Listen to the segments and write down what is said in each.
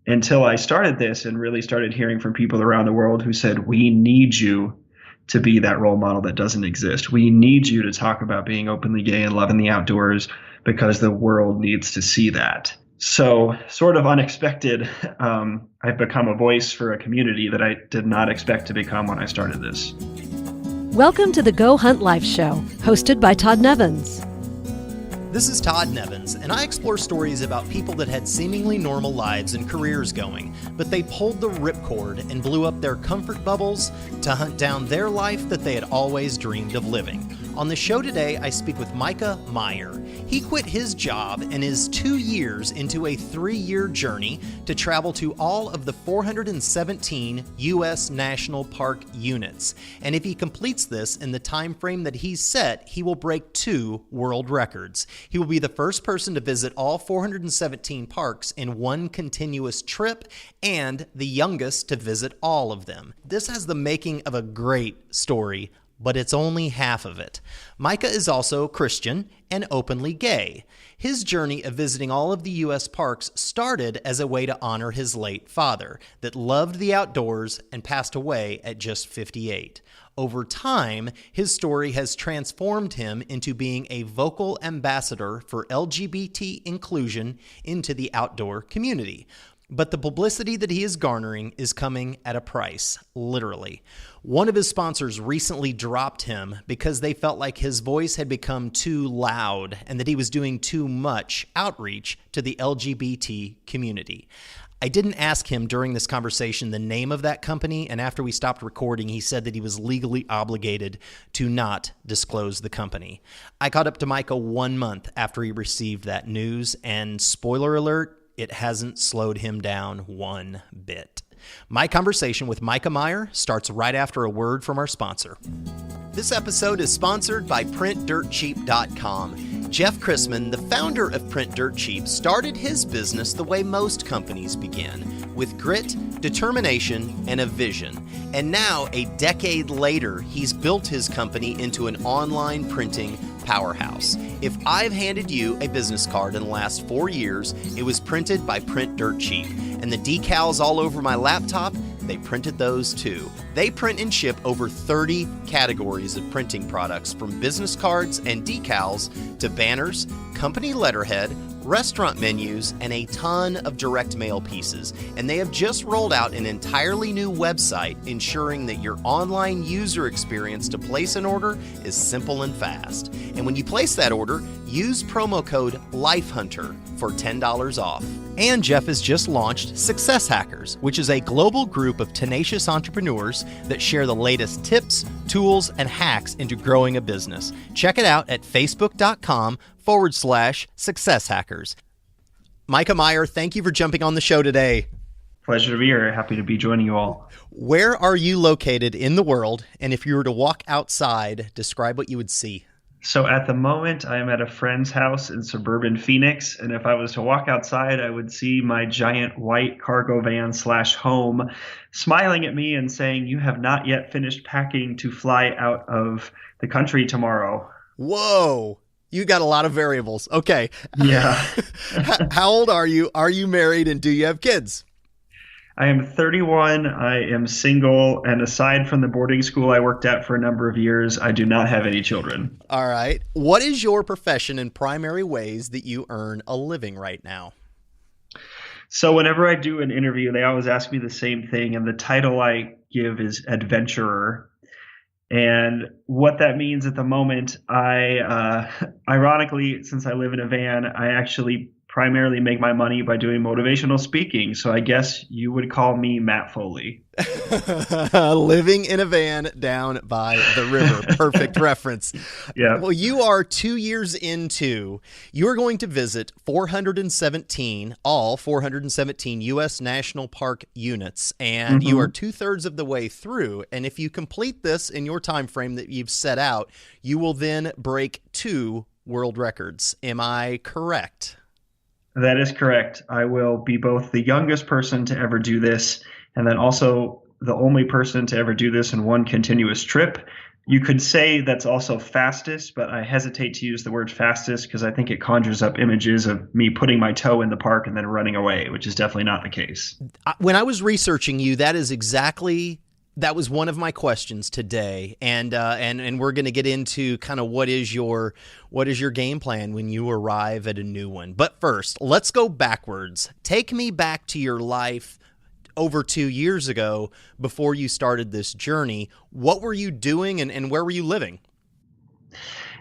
until I started this and really started hearing from people around the world who said, we need you to be that role model that doesn't exist. We need you to talk about being openly gay and loving the outdoors because the world needs to see that. So sort of unexpected, I've become a voice for a community that I did not expect to become when I started this. Welcome to the Go Hunt Life Show, hosted by Todd Nevins. This is Todd Nevins, and I explore stories about people that had seemingly normal lives and careers going, but they pulled the ripcord and blew up their comfort bubbles to hunt down their life that they had always dreamed of living. On the show today, I speak with Mikah Meyer. He quit his job and is 2 years into a 3-year journey to travel to all of the 417 U.S. National Park units. And if he completes this in the time frame that he's set, he will break 2 world records. He will be the first person to visit all 417 parks in one continuous trip and the youngest to visit all of them. This has the making of a great story, but it's only half of it. Mikah is also Christian and openly gay. His journey of visiting all of the U.S. parks started as a way to honor his late father that loved the outdoors and passed away at just 58. Over time, his story has transformed him into being a vocal ambassador for LGBT inclusion into the outdoor community. But the publicity that he is garnering is coming at a price, literally. One of his sponsors recently dropped him because they felt like his voice had become too loud and that he was doing too much outreach to the LGBT community. I didn't ask him during this conversation the name of that company, and after we stopped recording, he said that he was legally obligated to not disclose the company. I caught up to Mikah 1 month after he received that news, and spoiler alert, it hasn't slowed him down one bit. My conversation with Mikah Meyer starts right after a word from our sponsor. This episode is sponsored by PrintDirtCheap.com. Jeff Chrisman, the founder of Print Dirt Cheap, started his business the way most companies begin, with grit, determination, and a vision. And now, a decade later, he's built his company into an online printing powerhouse. If I've handed you a business card in the last 4 years, it was printed by Print Dirt Cheap. And the decals all over my laptop, they printed those too. They print and ship over 30 categories of printing products, from business cards and decals to banners, company letterhead, restaurant menus, and a ton of direct mail pieces. And they have just rolled out an entirely new website, ensuring that your online user experience to place an order is simple and fast. And when you place that order, use promo code LIFEHUNTER for $10 off. And Jeff has just launched Success Hackers, which is a global group of tenacious entrepreneurs that share the latest tips, tools, and hacks into growing a business. Check it out at facebook.com/Success Hackers. Mikah Meyer, thank you for jumping on the show today. Pleasure to be here. Happy to be joining you all. Where are you located in the world? And if you were to walk outside, describe what you would see. So at the moment, I am at a friend's house in suburban Phoenix. And if I was to walk outside, I would see my giant white cargo van / home smiling at me and saying, "You have not yet finished packing to fly out of the country tomorrow." Whoa. You got a lot of variables. Okay. Yeah. How old are you? Are you married, and do you have kids? I am 31. I am single. And aside from the boarding school I worked at for a number of years, I do not have any children. All right. What is your profession and primary ways that you earn a living right now? So whenever I do an interview, they always ask me the same thing. And the title I give is adventurer. And what that means at the moment, ironically, since I live in a van, I actually primarily make my money by doing motivational speaking. So I guess you would call me Matt Foley. Living in a van down by the river. Perfect reference. Yeah. Well, you are 2 years into, you're going to visit all 417 U.S. National Park units, and you are 2/3 of the way through. And if you complete this in your time frame that you've set out, you will then break 2 world records. Am I correct? That is correct. I will be both the youngest person to ever do this, and then also the only person to ever do this in one continuous trip. You could say that's also fastest, but I hesitate to use the word fastest because I think it conjures up images of me putting my toe in the park and then running away, which is definitely not the case. When I was researching you, that was one of my questions today, and we're going to get into kind of what is your game plan when you arrive at a new one. But first, let's go backwards. Take me back to your life over 2 years ago before you started this journey. What were you doing and where were you living?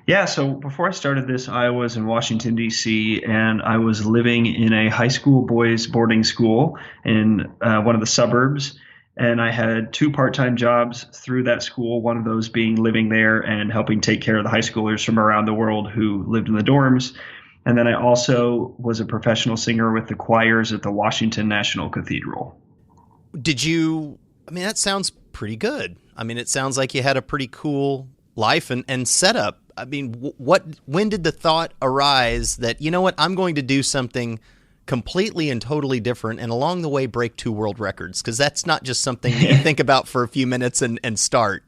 Yeah, so before I started this, I was in Washington, D.C., and I was living in a high school boys boarding school in one of the suburbs. And I had 2 part-time jobs through that school, one of those being living there and helping take care of the high schoolers from around the world who lived in the dorms. And then I also was a professional singer with the choirs at the Washington National Cathedral. That sounds pretty good. I mean, it sounds like you had a pretty cool life and setup. I mean, when did the thought arise that, you know what, I'm going to do something completely and totally different and along the way break 2 world records? Because that's not just something that you think about for a few minutes and start.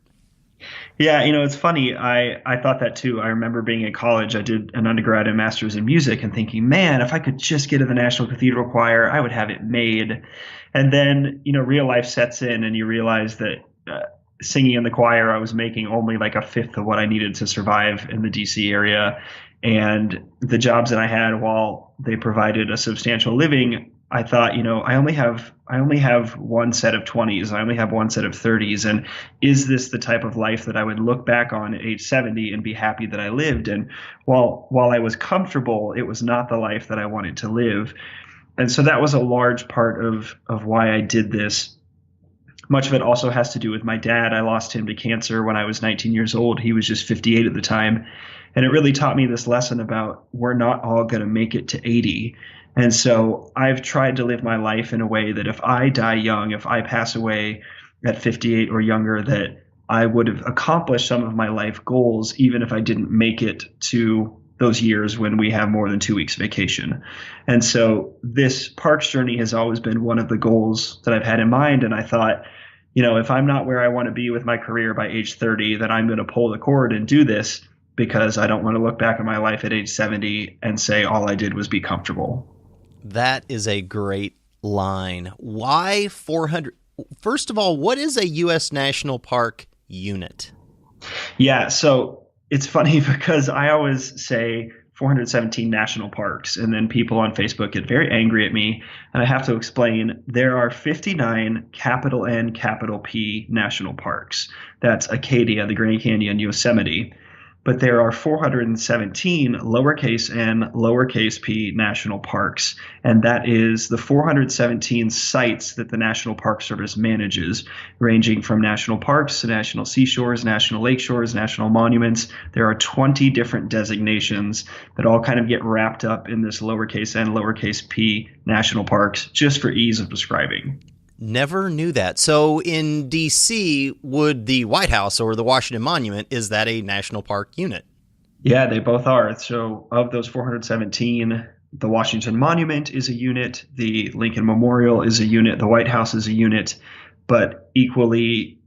Yeah, it's funny. I thought that too. I remember being in college. I did an undergrad and master's in music and thinking, man, if I could just get in the National Cathedral Choir, I would have it made. And then, real life sets in and you realize that singing in the choir, I was making only like a fifth of what I needed to survive in the DC area. And the jobs that I had, while they provided a substantial living, I thought, I only have one set of 20s. I only have one set of 30s. And is this the type of life that I would look back on at age 70 and be happy that I lived? And while I was comfortable, it was not the life that I wanted to live. And so that was a large part of why I did this. Much of it also has to do with my dad. I lost him to cancer when I was 19 years old. He was just 58 at the time. And it really taught me this lesson about we're not all going to make it to 80. And so I've tried to live my life in a way that if I die young, if I pass away at 58 or younger, that I would have accomplished some of my life goals, even if I didn't make it to those years when we have more than 2 weeks vacation. And so this parks journey has always been one of the goals that I've had in mind. And I thought, if I'm not where I want to be with my career by age 30, then I'm going to pull the cord and do this because I don't want to look back at my life at age 70 and say all I did was be comfortable. That is a great line. Why 400? First of all, what is a U.S. National Park unit? Yeah, so it's funny because I always say 417 national parks, and then people on Facebook get very angry at me, and I have to explain there are 59 capital N, capital P national parks. That's Acadia, the Grand Canyon, Yosemite. But there are 417 lowercase n, lowercase p national parks, and that is the 417 sites that the National Park Service manages, ranging from national parks to national seashores, national lakeshores, national monuments. There are 20 different designations that all kind of get wrapped up in this lowercase n, lowercase p national parks, just for ease of describing. Never knew that. So in D.C., would the White House or the Washington Monument, is that a national park unit? Yeah, they both are. So of those 417, the Washington Monument is a unit, the Lincoln Memorial is a unit, the White House is a unit, but equally,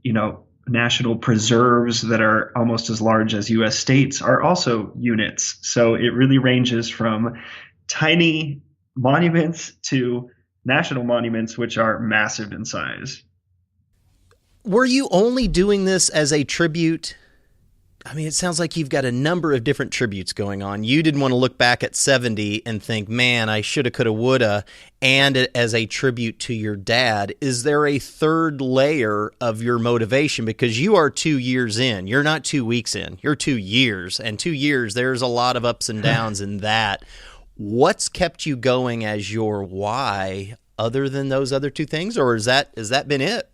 national preserves that are almost as large as U.S. states are also units. So it really ranges from tiny monuments to national monuments, which are massive in size. Were you only doing this as a tribute? I mean, it sounds like you've got a number of different tributes going on. You didn't want to look back at 70 and think, man, I shoulda, coulda, woulda, and as a tribute to your dad. Is there a third layer of your motivation? Because you are 2 years in. You're not 2 weeks in. You're 2 years. And 2 years, there's a lot of ups and downs in that. What's kept you going as your why other than those other 2 things? Or has that been it?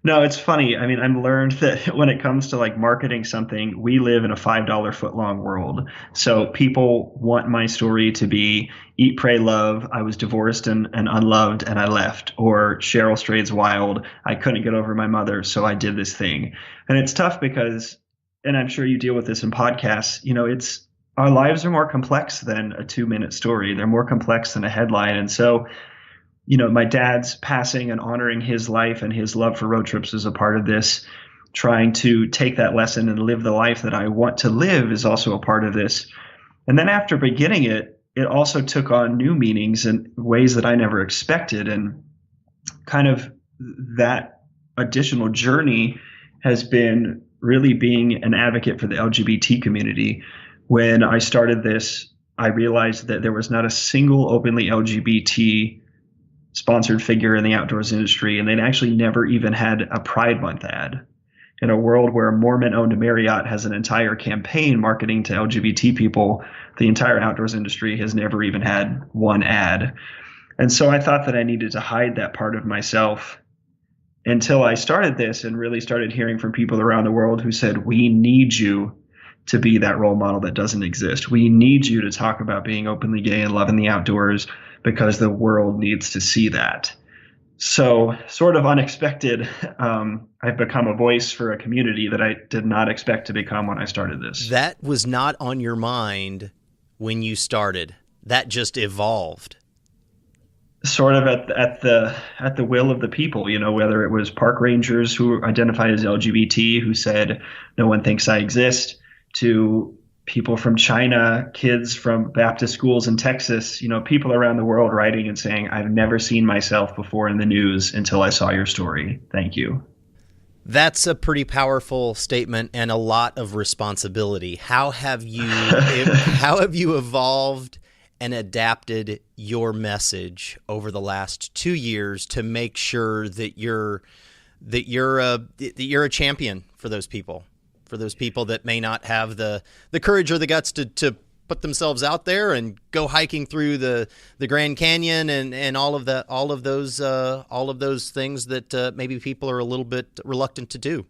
No, it's funny. I mean, I've learned that when it comes to like marketing something, we live in a $5 foot long world. So people want my story to be eat, pray, love. I was divorced and unloved and I left. Or Cheryl Strayed's wild. I couldn't get over my mother, so I did this thing. And it's tough because, and I'm sure you deal with this in podcasts, our lives are more complex than a 2-minute story. They're more complex than a headline. And so, my dad's passing and honoring his life and his love for road trips is a part of this. trying to take that lesson and live the life that I want to live is also a part of this. And then after beginning it, it also took on new meanings in ways that I never expected. And kind of that additional journey has been really being an advocate for the LGBT community. When I started this, I realized that there was not a single openly LGBT sponsored figure in the outdoors industry, and they'd actually never even had a Pride Month ad. In a world where Mormon-owned Marriott has an entire campaign marketing to LGBT people, the entire outdoors industry has never even had one ad. And so I thought that I needed to hide that part of myself until I started this and really started hearing from people around the world who said, we need you to be that role model that doesn't exist. We need you to talk about being openly gay and loving the outdoors because the world needs to see that. So sort of unexpected, I've become a voice for a community that I did not expect to become when I started this. That was not on your mind when you started. That just evolved. Sort of at the will of the people, you know, whether it was park rangers who identified as LGBT who said, no one thinks I exist, to people from China, kids from Baptist schools in Texas, you know, people around the world writing and saying, I've never seen myself before in the news until I saw your story. Thank you. That's a pretty powerful statement and a lot of responsibility. How have you evolved and adapted your message over the last 2 years to make sure that you're a champion for those people? For those people that may not have the courage or the guts to put themselves out there and go hiking through the Grand Canyon and all of those things that maybe people are a little bit reluctant to do.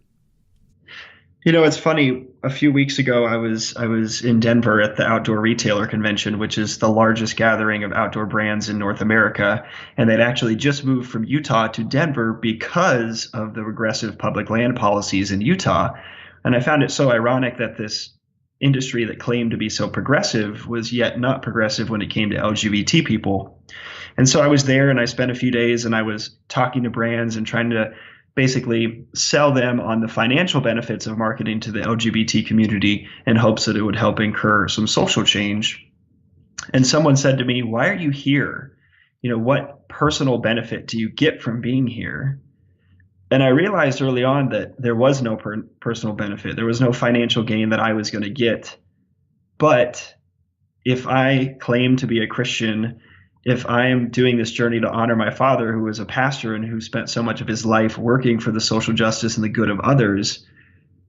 You know, it's funny. A few weeks ago, I was in Denver at the Outdoor Retailer Convention, which is the largest gathering of outdoor brands in North America. And they'd actually just moved from Utah to Denver because of the regressive public land policies in Utah. And I found it so ironic that this industry that claimed to be so progressive was yet not progressive when it came to LGBT people. And so I was there and I spent a few days and I was talking to brands and trying to basically sell them on the financial benefits of marketing to the LGBT community in hopes that it would help incur some social change. And someone said to me, why are you here? You know, what personal benefit do you get from being here? And I realized early on that there was no personal benefit. There was no financial gain that I was going to get. But if I claim to be a Christian, if I am doing this journey to honor my father, who was a pastor and who spent so much of his life working for the social justice and the good of others,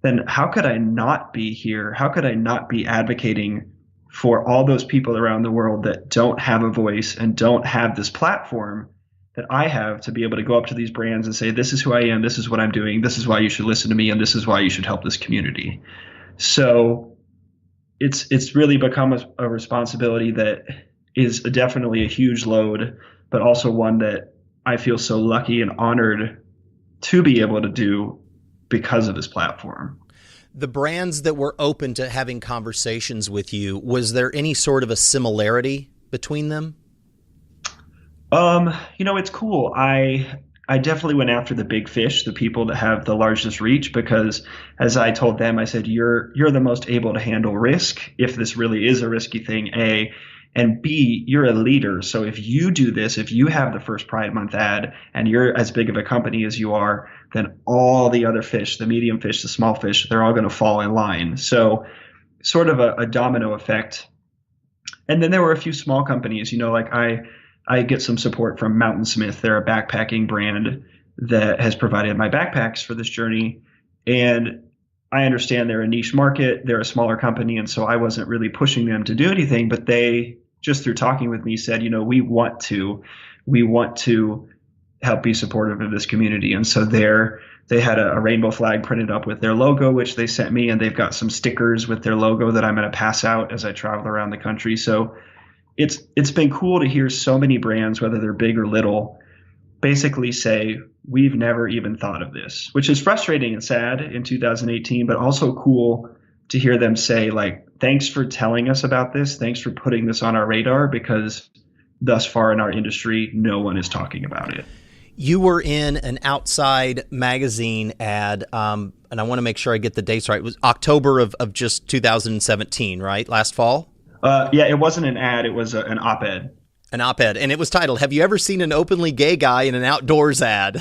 then how could I not be here? How could I not be advocating for all those people around the world that don't have a voice and don't have this platform that I have to be able to go up to these brands and say, this is who I am, this is what I'm doing, this is why you should listen to me, and this is why you should help this community. So it's really become a responsibility that is definitely a huge load, but also one that I feel so lucky and honored to be able to do because of this platform. The brands that were open to having conversations with you, was there any sort of a similarity between them? You know, it's cool. I definitely went after the big fish, the people that have the largest reach, because as I told them, I said, you're the most able to handle risk if this really is a risky thing, A, and B, you're a leader. So if you do this, if you have the first Pride Month ad and you're as big of a company as you are, then all the other fish, the medium fish, the small fish, they're all going to fall in line. So sort of a domino effect. And then there were a few small companies, you know, like I get some support from Mountain Smith. They're a backpacking brand that has provided my backpacks for this journey. And I understand they're a niche market. They're a smaller company. And so I wasn't really pushing them to do anything, but they just through talking with me said, you know, we want to help be supportive of this community. And so they had a rainbow flag printed up with their logo, which they sent me, and they've got some stickers with their logo that I'm going to pass out as I travel around the country. So it's been cool to hear so many brands, whether they're big or little, basically say, we've never even thought of this, which is frustrating and sad in 2018, but also cool to hear them say, like, thanks for telling us about this. Thanks for putting this on our radar, because thus far in our industry, no one is talking about it. You were in an Outside magazine ad, and I want to make sure I get the dates right. It was October of just 2017, right? Last fall? Yeah, it wasn't an ad. It was an op-ed. An op-ed, and it was titled, "Have you ever seen an openly gay guy in an outdoors ad?"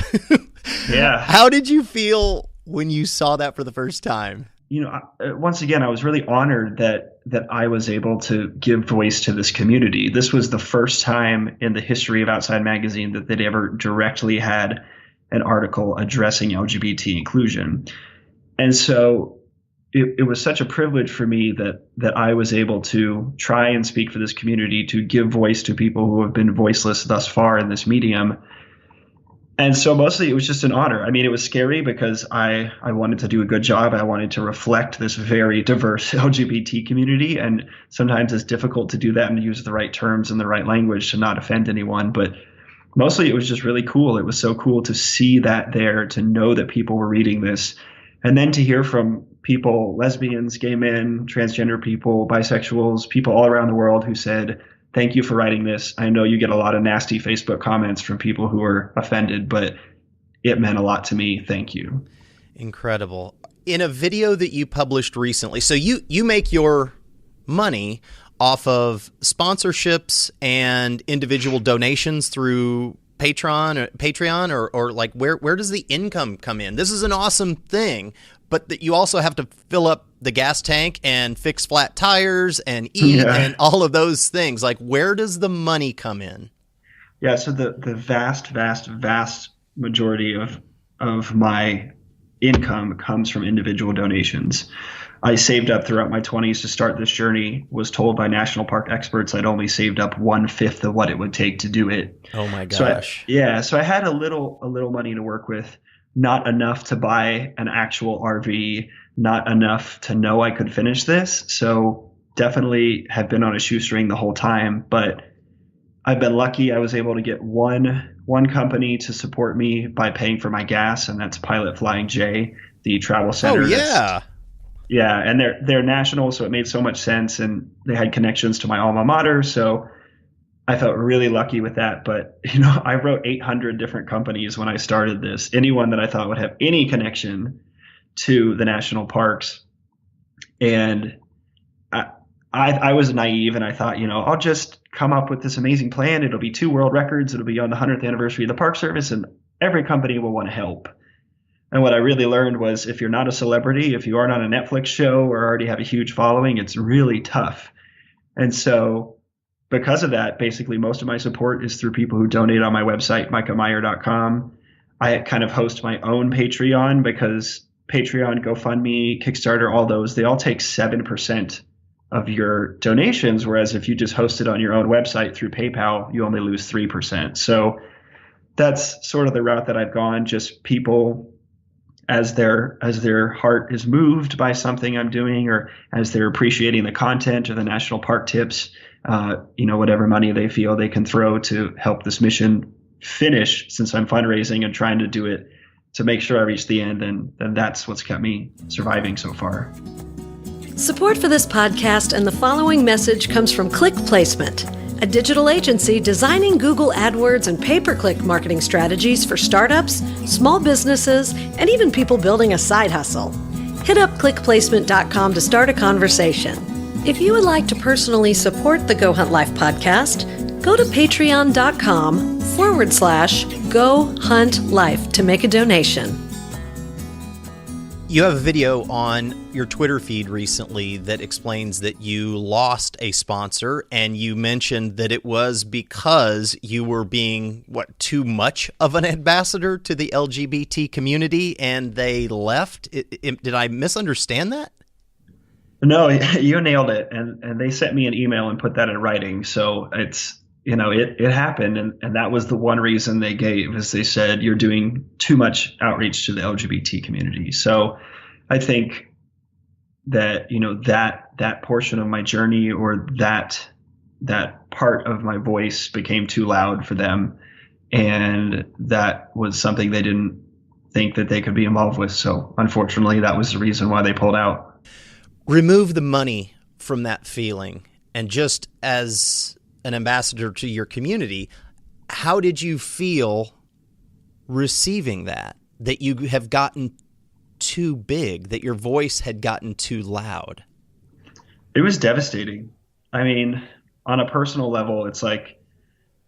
Yeah. How did you feel when you saw that for the first time? Once again, I was really honored that I was able to give voice to this community. This was the first time in the history of Outside Magazine that they'd ever directly had an article addressing LGBT inclusion. And so it was such a privilege for me that I was able to try and speak for this community, to give voice to people who have been voiceless thus far in this medium. And so mostly it was just an honor. I mean, it was scary because I wanted to do a good job. I wanted to reflect this very diverse LGBT community. And sometimes it's difficult to do that and use the right terms and the right language to not offend anyone. But mostly it was just really cool. It was so cool to see that there, to know that people were reading this, and then to hear from people, lesbians, gay men, transgender people, bisexuals, people all around the world who said, "Thank you for writing this. I know you get a lot of nasty Facebook comments from people who are offended, but it meant a lot to me. Thank you." Incredible. In a video that you published recently, so you make your money off of sponsorships and individual donations through Patreon, or like where does the income come in? This is an awesome thing, but that you also have to fill up the gas tank and fix flat tires and eat and all of those things. Like, where does the money come in? Yeah, so the vast majority of my income comes from individual donations. I saved up throughout my 20s to start this journey, was told by national park experts I'd only saved up 1/5 of what it would take to do it. Oh my gosh. So I had a little money to work with, not enough to buy an actual RV, not enough to know I could finish this. So definitely have been on a shoestring the whole time, but I've been lucky. I was able to get one company to support me by paying for my gas, and that's Pilot Flying J, the travel center. Oh yeah. Yeah, and they're national, so it made so much sense, and they had connections to my alma mater, so I felt really lucky with that. But I wrote 800 different companies when I started this. Anyone that I thought would have any connection to the national parks, and I was naive, and I thought, I'll just come up with this amazing plan. It'll be 2 world records. It'll be on the 100th anniversary of the Park Service, and every company will want to help. And what I really learned was, if you're not a celebrity, if you aren't on a Netflix show or already have a huge following, it's really tough. And so because of that, basically most of my support is through people who donate on my website, mikahmeyer.com. I kind of host my own Patreon, because Patreon, GoFundMe, Kickstarter, all those, they all take 7% of your donations. Whereas if you just host it on your own website through PayPal, you only lose 3%. So that's sort of the route that I've gone. Just people, as their heart is moved by something I'm doing, or as they're appreciating the content or the national park tips, whatever money they feel they can throw to help this mission finish, since I'm fundraising and trying to do it to make sure I reach the end, then that's what's kept me surviving so far. Support for this podcast and the following message comes from Click Placement, a digital agency designing Google AdWords and pay-per-click marketing strategies for startups, small businesses, and even people building a side hustle. Hit up clickplacement.com to start a conversation. If you would like to personally support the Go Hunt Life podcast, go to patreon.com/Go Hunt Life to make a donation. You have a video on your Twitter feed recently that explains that you lost a sponsor, and you mentioned that it was because you were being, too much of an ambassador to the LGBT community, and they left. Did I misunderstand that? No, you nailed it. And they sent me an email and put that in writing. So it's, it happened. And that was the one reason they gave, is they said, you're doing too much outreach to the LGBT community. So I think that, that portion of my journey, or that part of my voice, became too loud for them. And that was something they didn't think that they could be involved with. So unfortunately, that was the reason why they pulled out. Remove the money from that feeling, and just as an ambassador to your community, how did you feel receiving that you have gotten too big, that your voice had gotten too loud? It was devastating. I mean, on a personal level, it's like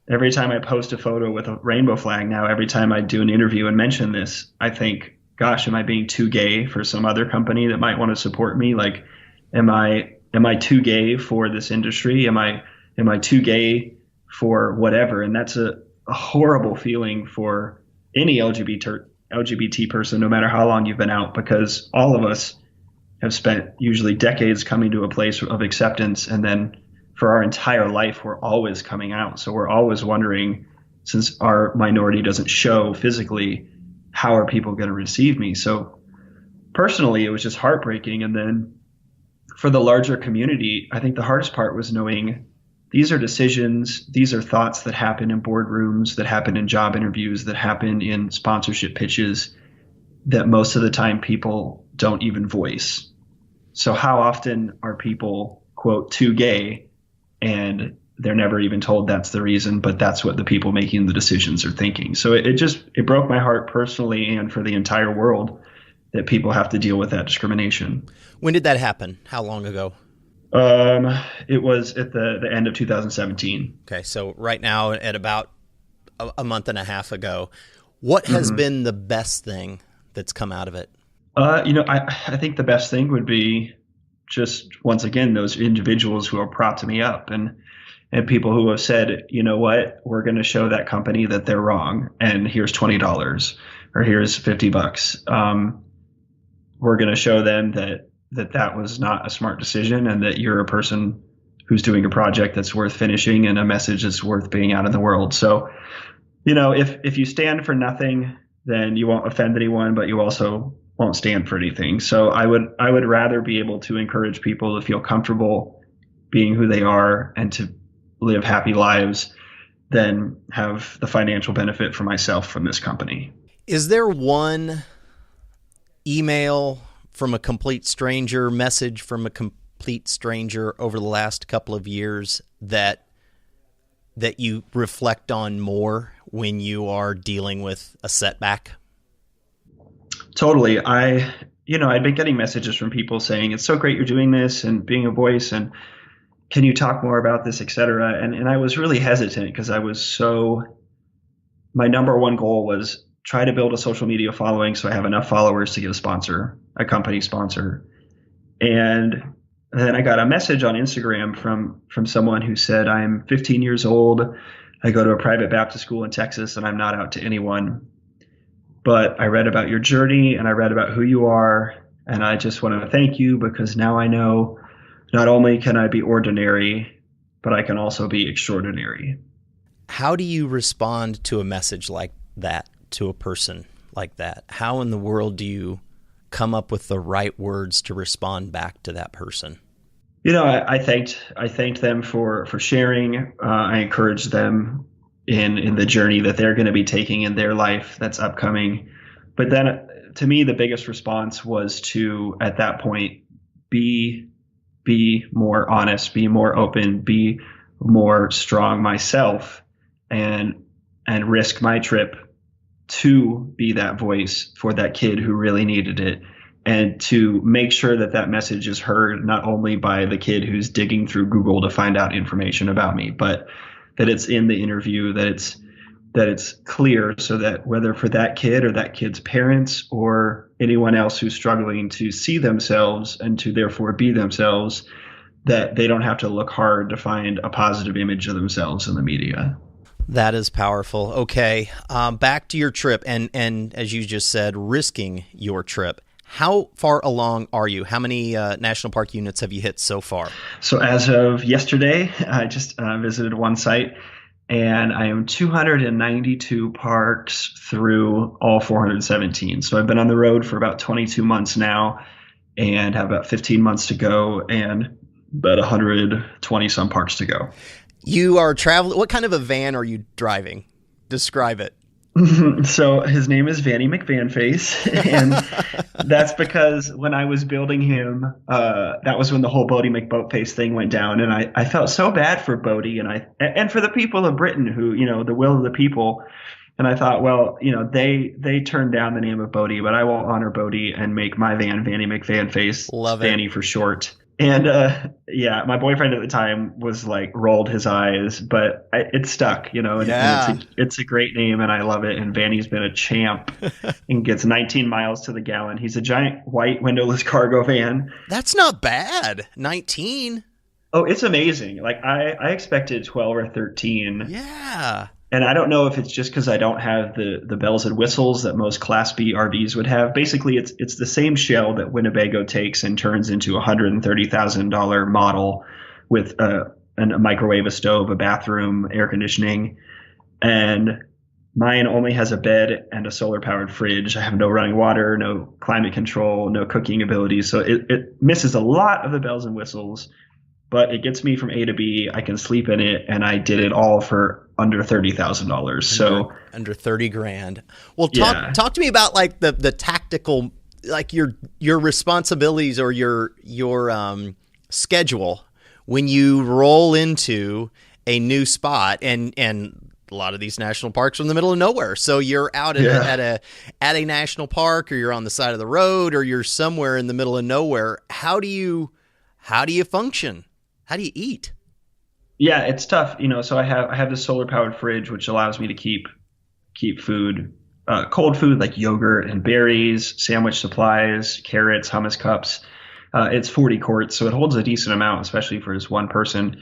every time I post a photo with a rainbow flag now, every time I do an interview and mention this, I think, gosh, am I being too gay for some other company that might want to support me? Like, am I too gay for this industry? Am I too gay for whatever? And that's a horrible feeling for any LGBT person, no matter how long you've been out, because all of us have spent usually decades coming to a place of acceptance, and then for our entire life we're always coming out. So we're always wondering, since our minority doesn't show physically, how are people going to receive me? So personally, it was just heartbreaking. And then for the larger community, I think the hardest part was knowing these are decisions, these are thoughts that happen in boardrooms, that happen in job interviews, that happen in sponsorship pitches, that most of the time people don't even voice. So how often are people, quote, too gay, and they're never even told that's the reason, but that's what the people making the decisions are thinking. So it broke my heart personally and for the entire world that people have to deal with that discrimination. When did that happen? How long ago? It was at the end of 2017. Okay, so right now at about a month and a half ago. What has been the best thing that's come out of it? I think the best thing would be just, once again, those individuals who are propped me up and people who have said, you know what, we're going to show that company that they're wrong, and here's $20 or here's $50. We're going to show them that was not a smart decision, and that you're a person who's doing a project that's worth finishing and a message that's worth being out in the world. So, if you stand for nothing, then you won't offend anyone, but you also won't stand for anything. So I would rather be able to encourage people to feel comfortable being who they are and to live happy lives than have the financial benefit for myself from this company. Is there one email from a complete stranger, message from a complete stranger over the last couple of years that you reflect on more when you are dealing with a setback? Totally. I'd been getting messages from people saying, it's so great you're doing this and being a voice, and can you talk more about this, et cetera? And I was really hesitant because my number one goal was try to build a social media following so I have enough followers to get a company sponsor. And then I got a message on Instagram from someone who said, I'm 15 years old. I go to a private Baptist school in Texas, and I'm not out to anyone. But I read about your journey and I read about who you are, and I just want to thank you because now I know not only can I be ordinary, but I can also be extraordinary. How do you respond to a message like that, to a person like that? How in the world do you come up with the right words to respond back to that person? I thanked them for sharing. I encouraged them in the journey that they're going to be taking in their life that's upcoming. But then to me, the biggest response was to, at that point, be more honest, be more open, be more strong myself, and risk my trip to be that voice for that kid who really needed it, and to make sure that message is heard not only by the kid who's digging through Google to find out information about me, but that it's in the interview, that it's clear, so that whether for that kid or that kid's parents or anyone else who's struggling to see themselves and to therefore be themselves, that they don't have to look hard to find a positive image of themselves in the media. That is powerful. Okay, back to your trip, and as you just said, risking your trip. How far along are you? How many national park units have you hit so far? So as of yesterday, I just visited one site, and I am 292 parks through all 417. So I've been on the road for about 22 months now and have about 15 months to go and about 120 some parks to go. You are traveling. What kind of a van are you driving? Describe it. So his name is Vanny McVanface, and that's because when I was building him, that was when the whole Bodie McBoatface thing went down, and I felt so bad for Bodie and for the people of Britain who, the will of the people, And I thought, well, they turned down the name of Bodie, but I will honor Bodie and make my van Vanny McVanface, Love it. Vanny for short. And yeah, my boyfriend at the time was like rolled his eyes, but it stuck, and it's a great name and I love it. And Vanny's been a champ and gets 19 miles to the gallon. He's a giant white windowless cargo van. That's not bad. 19. Oh, it's amazing. Like I expected 12 or 13. Yeah. And I don't know if it's just because I don't have the bells and whistles that most Class B RVs would have. Basically, it's the same shell that Winnebago takes and turns into a $130,000 model with a microwave, a stove, a bathroom, air conditioning. And mine only has a bed and a solar-powered fridge. I have no running water, no climate control, no cooking abilities. So it misses a lot of the bells and whistles, but it gets me from A to B. I can sleep in it, and I did it all for under $30,000. So under 30 grand. Well, talk to me about like the tactical, like your responsibilities or your schedule when you roll into a new spot, and a lot of these national parks are in the middle of nowhere. So you're out at a national park, or you're on the side of the road, or you're somewhere in the middle of nowhere. How do you function? How do you eat? Yeah, it's tough. So I have this solar powered fridge, which allows me to keep food, cold food like yogurt and berries, sandwich supplies, carrots, hummus cups. It's 40 quarts, so it holds a decent amount, especially for just one person.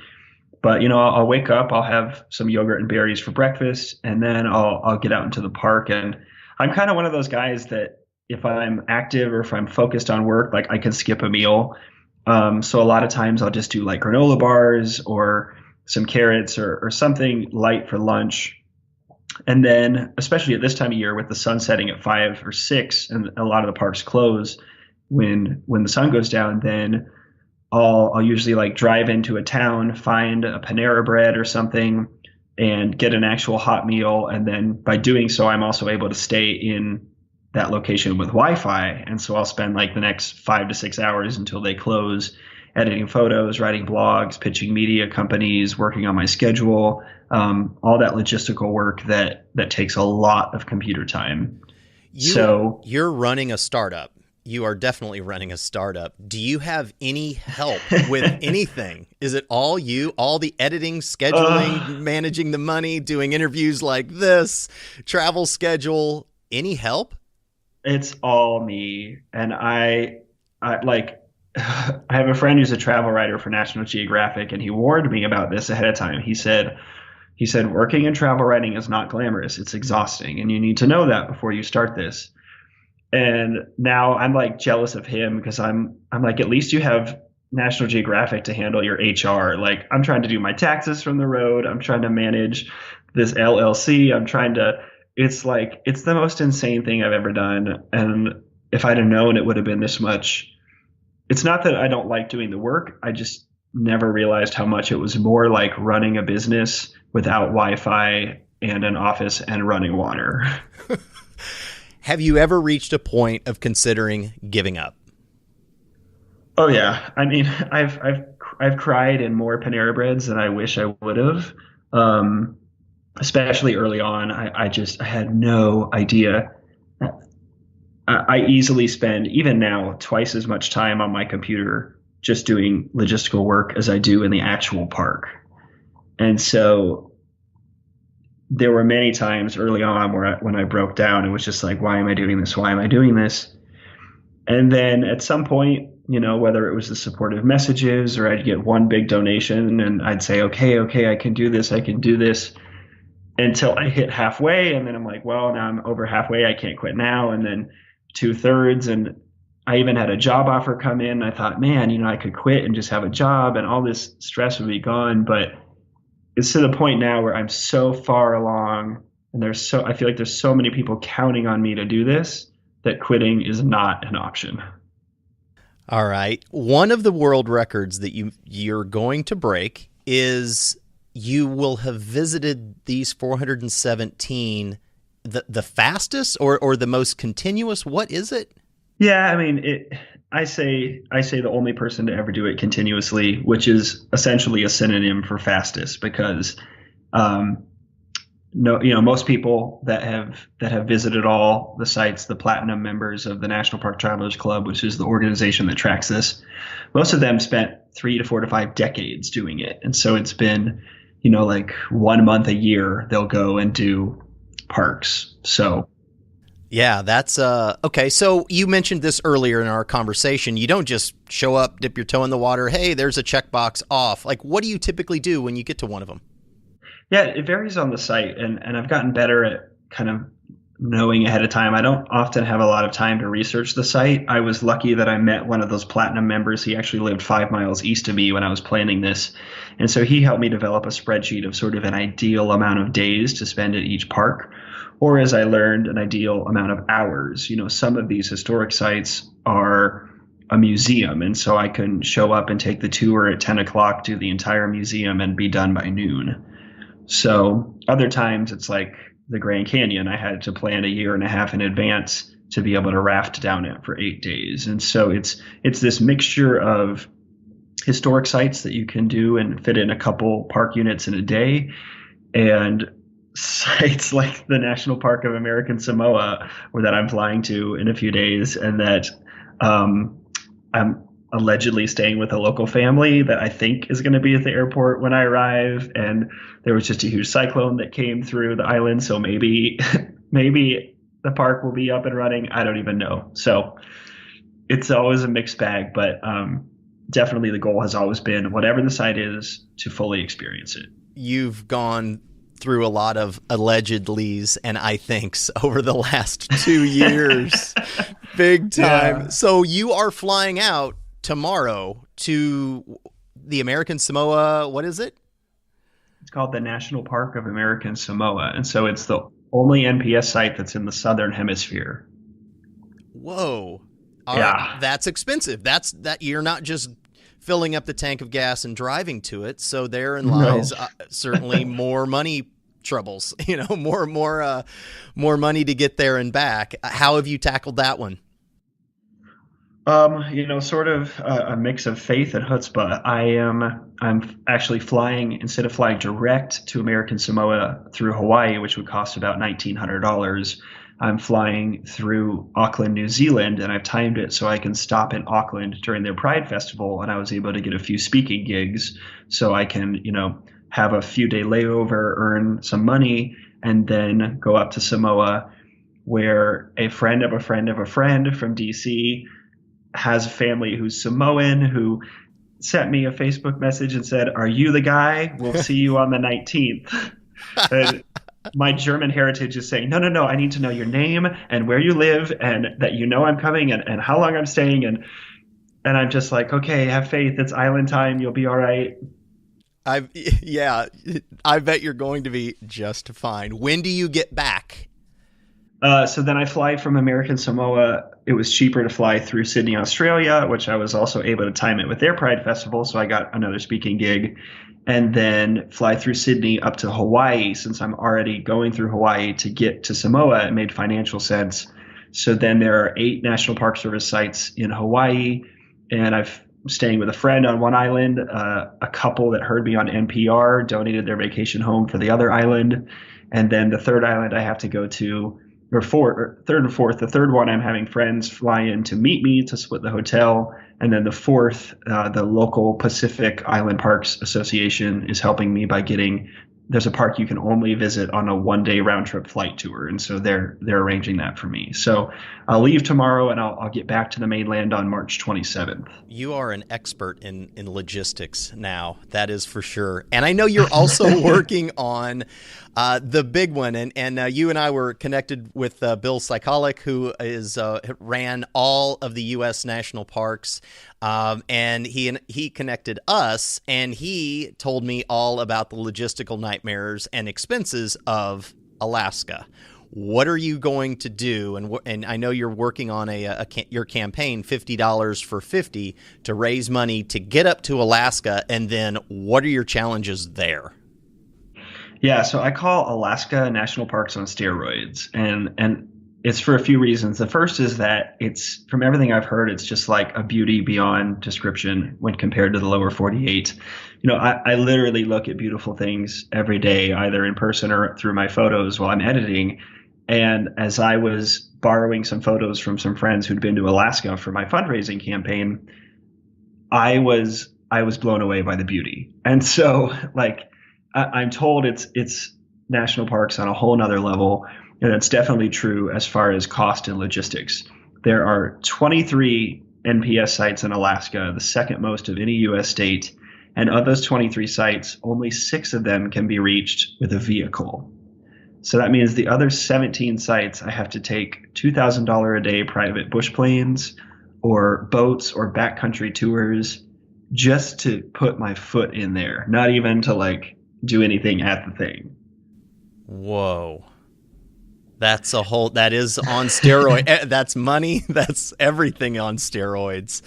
But I'll wake up, I'll have some yogurt and berries for breakfast, and then I'll get out into the park. And I'm kind of one of those guys that if I'm active or if I'm focused on work, like I can skip a meal. So a lot of times I'll just do like granola bars or some carrots or something light for lunch. And then, especially at this time of year with the sun setting at 5 or 6 and a lot of the parks close when the sun goes down, then I'll usually like drive into a town, find a Panera Bread or something and get an actual hot meal. And then by doing so, I'm also able to stay in that location with Wi-Fi. And so I'll spend like the next 5 to 6 hours until they close editing photos, writing blogs, pitching media companies, working on my schedule, all that logistical work that takes a lot of computer time. You're running a startup. You are definitely running a startup. Do you have any help with anything? Is it all you, all the editing, scheduling, managing the money, doing interviews like this, travel schedule, any help? It's all me. And I have a friend who's a travel writer for National Geographic, and he warned me about this ahead of time. He said, working in travel writing is not glamorous. It's exhausting, and you need to know that before you start this. And now I'm like jealous of him because I'm like, at least you have National Geographic to handle your HR. Like I'm trying to do my taxes from the road. I'm trying to manage this LLC. It's the most insane thing I've ever done. And if I'd have known it would have been this much. It's not that I don't like doing the work. I just never realized how much it was more like running a business without Wi-Fi and an office and running water. Have you ever reached a point of considering giving up? Oh yeah. I mean, I've cried in more Panera Breads than I wish I would have. Especially early on. I had no idea. I easily spend, even now, twice as much time on my computer just doing logistical work as I do in the actual park. And so there were many times early on when I broke down, it was just like, why am I doing this? Why am I doing this? And then at some point, whether it was the supportive messages or I'd get one big donation and I'd say, okay, I can do this. Until I hit halfway. And then I'm like, well, now I'm over halfway. I can't quit now. And then 2/3. And I even had a job offer come in. I thought, man, I could quit and just have a job and all this stress would be gone. But it's to the point now where I'm so far along and I feel like there's so many people counting on me to do this that quitting is not an option. All right. One of the world records that you're going to break is you will have visited these 417 the fastest or the most continuous. What is it? Yeah, I mean, I say the only person to ever do it continuously, which is essentially a synonym for fastest, because no, most people that have visited all the sites, the platinum members of the National Park Travelers Club, which is the organization that tracks this, most of them spent 3 to 4 to 5 decades doing it. And so it's been, like 1 month a year they'll go and do parks. So yeah, that's okay. So you mentioned this earlier in our conversation. You don't just show up, dip your toe in the water. Hey, there's a checkbox off. Like, what do you typically do when you get to one of them? yeah, it varies on the site, and I've gotten better at kind of knowing ahead of time. I don't often have a lot of time to research the site. I was lucky that I met one of those platinum members. He actually lived 5 miles east of me when I was planning this. And so he helped me develop a spreadsheet of sort of an ideal amount of days to spend at each park, or as I learned, an ideal amount of hours. Some of these historic sites are a museum, and so I can show up and take the tour at 10 o'clock, do the entire museum, and be done by noon. So other times it's like the Grand Canyon. I had to plan a year and a half in advance to be able to raft down it for 8 days. And so it's this mixture of historic sites that you can do and fit in a couple park units in a day, and sites like the National Park of American Samoa, or that I'm flying to in a few days, and that I'm allegedly staying with a local family that I think is going to be at the airport when I arrive. And there was just a huge cyclone that came through the island. So maybe the park will be up and running. I don't even know. So it's always a mixed bag, but definitely the goal has always been, whatever the site is, to fully experience it. You've gone through a lot of allegedlys and I thinks over the last 2 years. Big time. Yeah. So you are flying out tomorrow to the American Samoa. What is it? It's called the National Park of American Samoa. And so it's the only NPS site that's in the Southern Hemisphere. Whoa. Yeah. That's expensive. That you're not just filling up the tank of gas and driving to it. So therein lies certainly more money troubles, more money to get there and back. How have you tackled that one? Sort of a mix of faith and chutzpah. I'm actually flying, instead of flying direct to American Samoa through Hawaii, which would cost about $1,900. I'm flying through Auckland, New Zealand, and I've timed it so I can stop in Auckland during their Pride Festival, and I was able to get a few speaking gigs so I can, have a few day layover, earn some money, and then go up to Samoa, where a friend of a friend of a friend from DC has a family who's Samoan, who sent me a Facebook message and said, "Are you the guy? We'll see you on the 19th. And my German heritage is saying, no, I need to know your name and where you live and that I'm coming and how long I'm staying. And I'm just like, okay, have faith. It's island time. You'll be all right. I bet you're going to be just fine. When do you get back? So then I fly from American Samoa. It was cheaper to fly through Sydney, Australia, which I was also able to time it with their Pride Festival. So I got another speaking gig, and then fly through Sydney up to Hawaii. Since I'm already going through Hawaii to get to Samoa, it made financial sense. So then there are 8 National Park Service sites in Hawaii, and I'm staying with a friend on one island. A couple that heard me on NPR donated their vacation home for the other island. And then the third island I have to go to, third and fourth. The third one, I'm having friends fly in to meet me to split the hotel. And then the fourth, the local Pacific Island Parks Association is helping me by there's a park you can only visit on a 1-day round trip flight tour. And so they're arranging that for me. So I'll leave tomorrow and I'll get back to the mainland on March 27th. You are an expert in logistics now. That is for sure. And I know you're also working on the big one. And you and I were connected with Bill Sykolic, who ran all of the U.S. national parks. And he connected us, and he told me all about the logistical nightmares and expenses of Alaska. What are you going to do? And I know you're working on your campaign, $50 for 50, to raise money to get up to Alaska. And then what are your challenges there? Yeah, so I call Alaska National Parks on steroids, and It's for a few reasons. The first is that it's, from everything I've heard, it's just like a beauty beyond description when compared to the lower 48. I literally look at beautiful things every day, either in person or through my photos while I'm editing. And as I was borrowing some photos from some friends who'd been to Alaska for my fundraising campaign, I was blown away by the beauty. And so, like, I'm told it's national parks on a whole nother level. And it's definitely true as far as cost and logistics. There are 23 NPS sites in Alaska, the second most of any U.S. state. And of those 23 sites, only 6 of them can be reached with a vehicle. So that means the other 17 sites, I have to take $2,000 a day private bush planes or boats or backcountry tours just to put my foot in there, not even to like do anything at the thing. Whoa. That is on steroid. That's money. That's everything on steroids.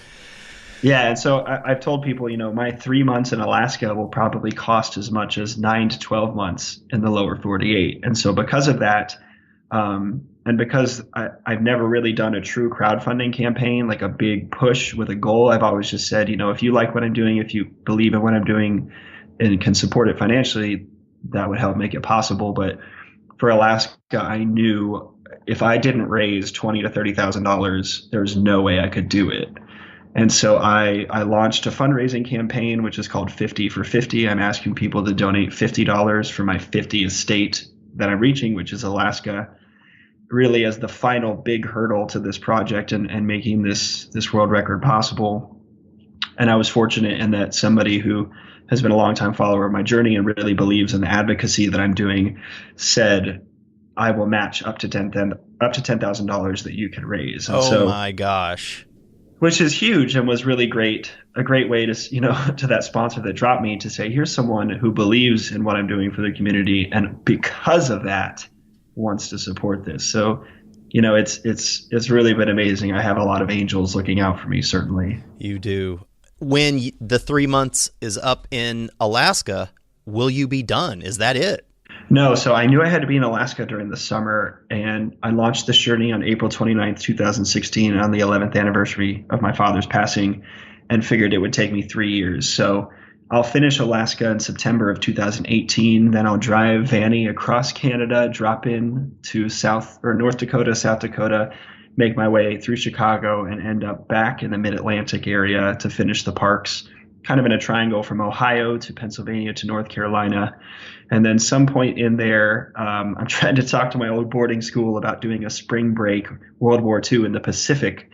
Yeah. And so I've told people, my 3 months in Alaska will probably cost as much as 9 to 12 months in the lower 48. And so because of that, and because I've never really done a true crowdfunding campaign, like a big push with a goal, I've always just said, if you like what I'm doing, if you believe in what I'm doing and can support it financially, that would help make it possible. But for Alaska, I knew if I didn't raise $20,000 to $30,000, there's no way I could do it. And so I launched a fundraising campaign, which is called 50 for 50. I'm asking people to donate $50 for my 50th state that I'm reaching, which is Alaska, really as the final big hurdle to this project and making this world record possible. And I was fortunate in that somebody who has been a longtime follower of my journey and really believes in the advocacy that I'm doing said, I will match up to $10,000 that you can raise. And my gosh. Which is huge and was really great. A great way to, to that sponsor that dropped me to say, here's someone who believes in what I'm doing for the community. And because of that wants to support this. So, it's really been amazing. I have a lot of angels looking out for me, certainly. You do. When the 3 months is up in Alaska, will you be done? Is that it? No. So I knew I had to be in Alaska during the summer, and I launched this journey on April 29th, 2016, on the 11th anniversary of my father's passing, and figured it would take me 3 years. So I'll finish Alaska in September of 2018. Then I'll drive Vanny across Canada, drop in to North Dakota, South Dakota, make my way through Chicago, and end up back in the mid-Atlantic area to finish the parks, kind of in a triangle from Ohio to Pennsylvania to North Carolina. And then some point in there, I'm trying to talk to my old boarding school about doing a spring break World War II in the Pacific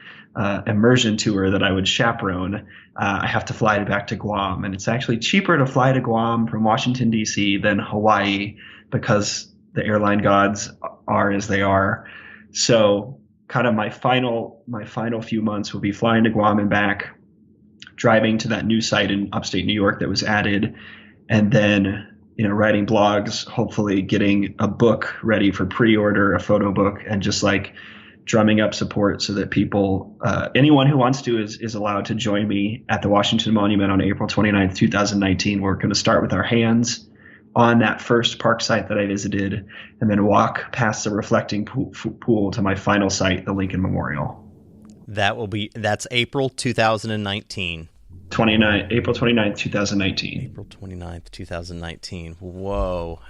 immersion tour that I would chaperone. I have to fly back to Guam, and it's actually cheaper to fly to Guam from Washington, D.C. than Hawaii because the airline gods are as they are. So kind of my final few months will be flying to Guam and back, driving to that new site in upstate New York that was added, and then writing blogs, hopefully getting a book ready for pre-order, a photo book, and just like drumming up support so that people, anyone who wants to is allowed to join me at the Washington Monument on April 29th, 2019. We're going to start with our hands on that first park site that I visited, and then walk past the reflecting pool to my final site, the Lincoln Memorial. That's April 2019. April 29th, 2019. April 29th, 2019. Whoa.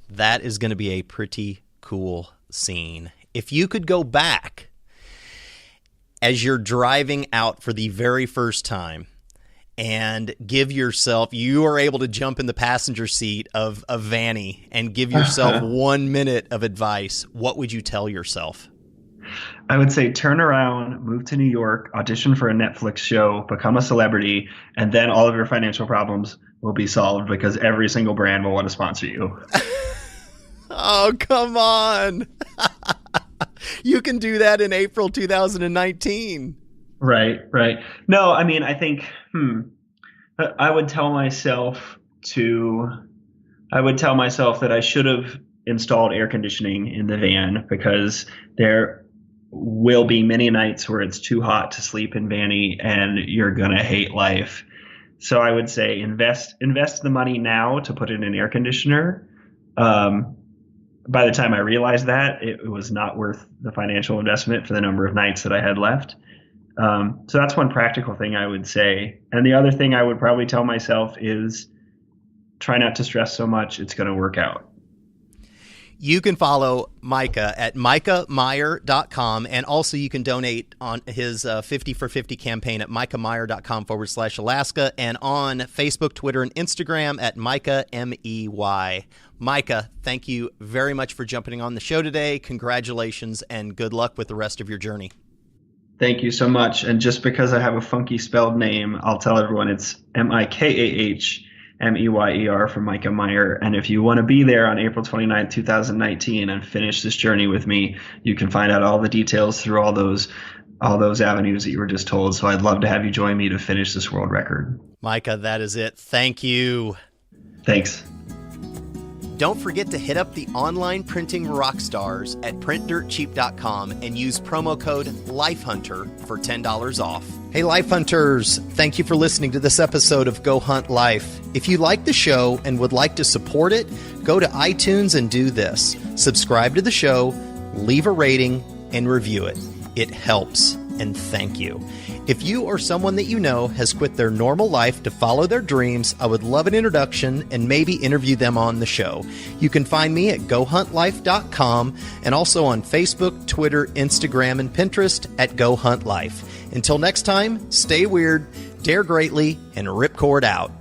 That is going to be a pretty cool scene. If you could go back as you're driving out for the very first time and give yourself, you are able to jump in the passenger seat of a Vanny and give yourself 1 minute of advice, what would you tell yourself? I would say turn around, move to New York, audition for a Netflix show, become a celebrity, and then all of your financial problems will be solved because every single brand will want to sponsor you. Oh, come on. You can do that in April 2019. Right. No, I mean, I think, I would tell myself that I should have installed air conditioning in the van because there will be many nights where it's too hot to sleep in Vanny and you're going to hate life. So I would say invest the money now to put in an air conditioner. by the time I realized that, it was not worth the financial investment for the number of nights that I had left. So that's one practical thing I would say. And the other thing I would probably tell myself is try not to stress so much. It's going to work out. You can follow Mikah at mikahmeyer.com. And also you can donate on his 50 for 50 campaign at mikahmeyer.com/Alaska and on Facebook, Twitter, and Instagram at Mikah, MEY. Mikah, thank you very much for jumping on the show today. Congratulations and good luck with the rest of your journey. Thank you so much. And just because I have a funky spelled name, I'll tell everyone it's MIKAHMEYER from Mikah Meyer. And if you want to be there on April 29th, 2019 and finish this journey with me, you can find out all the details through all those avenues that you were just told. So I'd love to have you join me to finish this world record. Mikah, that is it. Thank you. Thanks. Don't forget to hit up the online printing rock stars at printdirtcheap.com and use promo code LifeHunter for $10 off. Hey, Life Hunters, thank you for listening to this episode of Go Hunt Life. If you like the show and would like to support it, go to iTunes and do this. Subscribe to the show, leave a rating, and review it. It helps, and thank you. If you or someone that you know has quit their normal life to follow their dreams, I would love an introduction and maybe interview them on the show. You can find me at GoHuntLife.com and also on Facebook, Twitter, Instagram, and Pinterest at Go Hunt Life. Until next time, stay weird, dare greatly, and ripcord out.